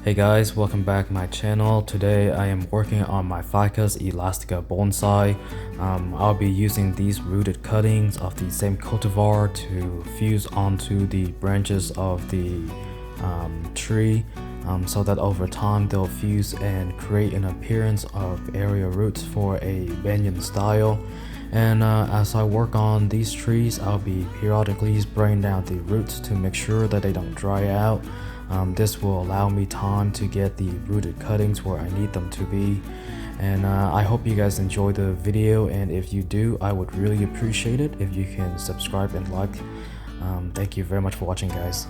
Hey guys, welcome back to my channel. Today I am working on my Ficus elastica bonsai. I'll be using these rooted cuttings of the same cultivar to fuse onto the branches of the tree so that over time they'll fuse and create an appearance of area roots for a banyan style. And as I work on these trees, I'll be periodically spraying down the roots to make sure that they don't dry out. This will allow me time to get the rooted cuttings where I need them to be. And I hope you guys enjoy the video, and if you do, I would really appreciate it if you can subscribe and like. Thank you very much for watching, guys.